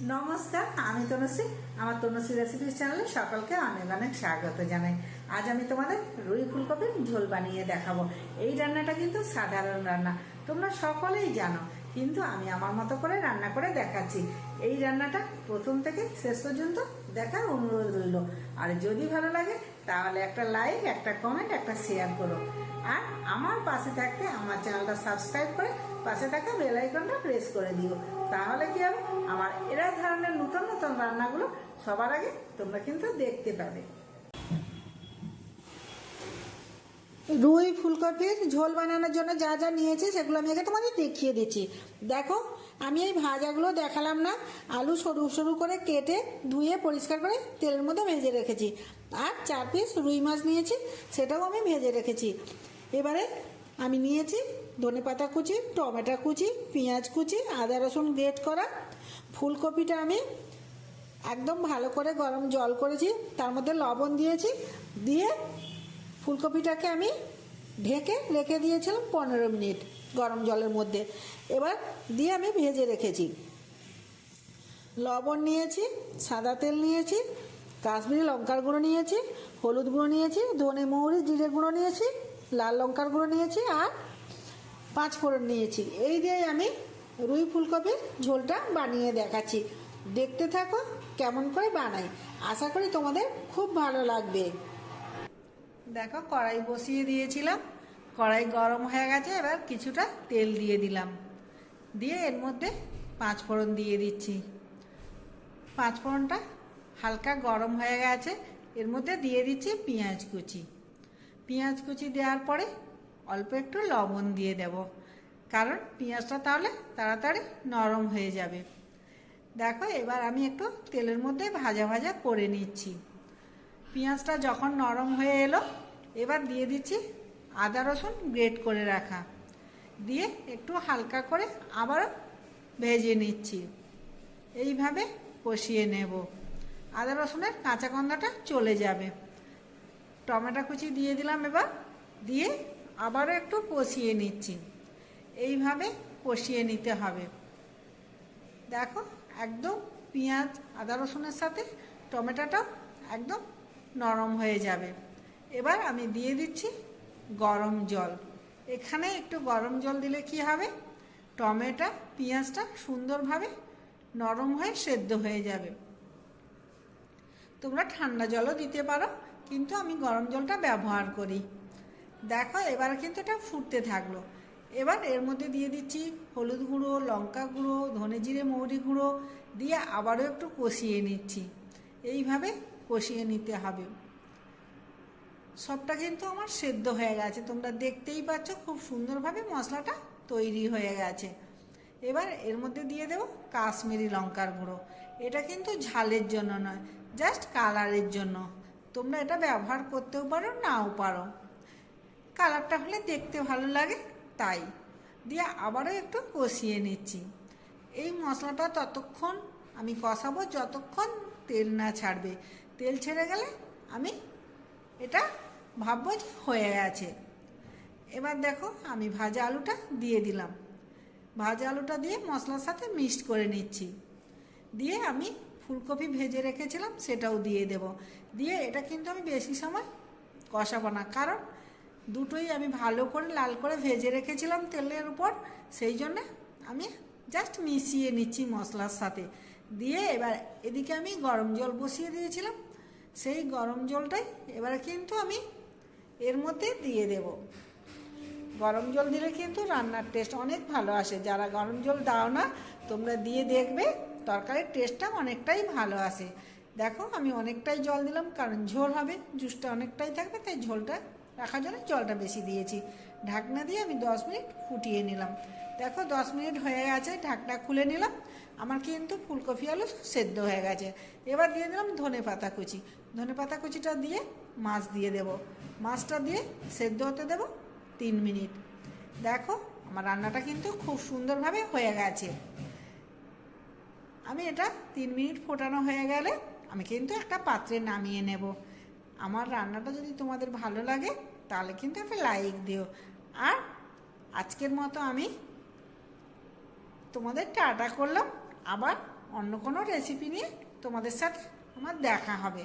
নমস্কার, আমি তনুশ্রী। আমার তনুশ্রী রেসিপিস চ্যানেলে সকলকে অনেক অনেক স্বাগত জানাই। আজ আমি তোমাদের রুই ফুলকপির ঝোল বানিয়ে দেখাবো। এই রান্নাটা কিন্তু সাধারণ রান্না, তোমরা সকলেই জানো, কিন্তু আমি আমার মতো করে রান্না করে দেখাচ্ছি। এই রান্নাটা প্রথম থেকে শেষ পর্যন্ত দেখার অনুরোধ রইল। আর যদি ভালো লাগে তাহলে একটা লাইক, একটা কমেন্ট, একটা শেয়ার করো। আর আমার পাশে থাকতে আমার চ্যানেলটা সাবস্ক্রাইব করে পাশে থাকা বেল আইকনটা প্রেস করে দিও। তাহলে কি হবে, আমার এরা ধরনের নতুন নতুন রান্নাগুলো সবার আগে তোমরা কিন্তু দেখতে পাবে। রুই ফুলকপির ঝোল বানানোর জন্য যা যা নিয়েছি সেগুলো আমি আগে তোমাদের দেখিয়ে দিচ্ছি। দেখো, আমি এই ভাজাগুলো দেখালাম না, আলু সরু সরু করে কেটে ধুয়ে পরিষ্কার করে তেলের মধ্যে ভেজে রেখেছি। আর 4 পিস রুই মাছ নিয়েছি, সেটাও আমি ভেজে রেখেছি। এবারে আমি নিয়েছি ধনেপাতা কুচি, টমেটো কুচি, পেঁয়াজ কুচি, আদা রসুন গ্রেট করা। ফুলকপিটা আমি একদম ভালো করে গরম জল করেছি, তার মধ্যে লবণ দিয়েছি, দিয়ে ফুলকপিটাকে আমি ঢেকে রেখে দিয়েছিলাম 15 মিনিট গরম জলের মধ্যে। এবার দিয়ে আমি ভেজে রেখেছি। লবণ নিয়েছি, সাদা তেল নিয়েছি, কাশ্মীরি লঙ্কার গুঁড়ো নিয়েছি, হলুদ গুঁড়ো নিয়েছি, ধনে মৌরি জিরে গুঁড়ো নিয়েছি, লাল লঙ্কার গুঁড়ো নিয়েছি, আর 5 ফোড়ন নিয়েছি। এই দিয়ে আমি রুই ফুলকপির ঝোলটা বানিয়ে দেখাচ্ছি। দেখতে থাকো কেমন করে বানাই, আশা করি তোমাদের খুব ভালো লাগবে। দেখো, কড়াই বসিয়ে দিয়েছিলাম, কড়াই গরম হয়ে গেছে। এবার কিছুটা তেল দিয়ে দিলাম, দিয়ে এর মধ্যে 5 ফোড়ন দিয়ে দিচ্ছি। 5 ফোড়নটা হালকা গরম হয়ে গেছে, এর মধ্যে দিয়ে দিচ্ছি পেঁয়াজ কুচি। পেঁয়াজ কুচি দেওয়ার পরে অল্প একটু লবণ দিয়ে দেব, কারণ পেঁয়াজটা তাহলে তাড়াতাড়ি নরম হয়ে যাবে। দেখো, এবার আমি একটু তেলের মধ্যে ভাজা ভাজা করে নিচ্ছি। পেঁয়াজটা যখন নরম হয়ে এলো, এবার দিয়ে দিচ্ছি আদা রসুন গ্রেট করে রাখা, দিয়ে একটু হালকা করে আবারও ভেজে নিচ্ছি। এইভাবে কষিয়ে নেব, আদা রসুনের কাঁচা গন্ধটা চলে যাবে। টমেটো কুচি দিয়ে দিলাম, এবার দিয়ে আবারও একটু কষিয়ে নিচ্ছি। এইভাবে কষিয়ে নিতে হবে। দেখো, একদম পেঁয়াজ আদা রসুনের সাথে টমেটোটাও একদম নরম হয়ে যাবে। এবার আমি দিয়ে দিচ্ছি গরম জল। এখানে একটু গরম জল দিলে কি হবে, টমেটো পেঁয়াজটা সুন্দরভাবে নরম হয়ে সেদ্ধ হয়ে যাবে। তোমরা ঠান্ডা জলও দিতে পারো, কিন্তু আমি গরম জলটা ব্যবহার করি। দেখো, এবার কিন্তু এটা ফুটতে থাকলো। এবার এর মধ্যে দিয়ে দিচ্ছি হলুদ গুঁড়ো, লঙ্কা গুঁড়ো, ধনে জিরে মৌরি গুঁড়ো দিয়ে আবারও একটু কষিয়ে নিচ্ছি। এইভাবে কষিয়ে নিতে হবে। সবটা কিন্তু আমার সেদ্ধ হয়ে গেছে, তোমরা দেখতেই পাচ্ছ খুব সুন্দরভাবে মশলাটা তৈরি হয়ে গেছে। এবার এর মধ্যে দিয়ে দেব কাশ্মীরি লঙ্কার গুঁড়ো। এটা কিন্তু ঝালের জন্য নয়, জাস্ট কালারের জন্য। তোমরা এটা ব্যবহার করতেও পারো, নাও পারো, কালারটা হলে দেখতে ভালো লাগে তাই। দিয়ে আবারও একটু কষিয়ে নিচ্ছি। এই মশলাটা ততক্ষণ আমি কষাবো যতক্ষণ তেল না ছাড়বে। তেল ছেড়ে গেলে আমি এটা ভাববো যে হয়ে গেছে। এবার দেখো, আমি ভাজা আলুটা দিয়ে দিলাম। ভাজা আলুটা দিয়ে মশলার সাথে মিক্সড করে নিচ্ছি। দিয়ে আমি ফুলকপি ভেজে রেখেছিলাম সেটাও দিয়ে দেব। দিয়ে এটা কিন্তু আমি বেশি সময় কষাবো না, কারণ দুটোই আমি ভালো করে লাল করে ভেজে রেখেছিলাম তেলের উপর, সেই জন্যে আমি জাস্ট মিশিয়ে নিচ্ছি মশলার সাথে। দিয়ে এবার এদিকে আমি গরম জল বসিয়ে দিয়েছিলাম, সেই গরম জলটাই এবারে কিন্তু আমি এর মধ্যে দিয়ে দেব। গরম জল দিলে কিন্তু রান্নার টেস্ট অনেক ভালো আসে। যারা গরম জল দাও না, তোমরা দিয়ে দেখবে তরকারির টেস্টটা অনেকটাই ভালো আসে। দেখো, আমি অনেকটাই জল দিলাম, কারণ ঝোল হবে, জুসটা অনেকটাই থাকবে, তাই ঝোলটা রাখার জন্য জলটা বেশি দিয়েছি। ঢাকনা দিয়ে আমি 10 মিনিট ফুটিয়ে নিলাম। দেখো, 10 মিনিট হয়ে গেছে, ঢাকনা খুলে নিলাম। আমার কিন্তু ফুলকপি আলু সেদ্ধ হয়ে গেছে। এবার দিয়ে দিলাম ধনে পাতা কুচি। ধনে পাতা কুচিটা দিয়ে মাছ দিয়ে দেব। মাছটা দিয়ে সেদ্ধ হতে দেব 3 মিনিট। দেখো, আমার রান্নাটা কিন্তু খুব সুন্দরভাবে হয়ে গেছে। আমি এটা 3 মিনিট ফোটানো হয়ে গেলে আমি কিন্তু একটা পাত্রে নামিয়ে নেব। আমার রান্নাটা যদি তোমাদের ভালো লাগে তাহলে কিন্তু একটা লাইক দিও। আর আজকের মতো আমি তোমাদের টাটা করলাম, আবার অন্য কোনো রেসিপি নিয়ে তোমাদের সাথে আমার দেখা হবে।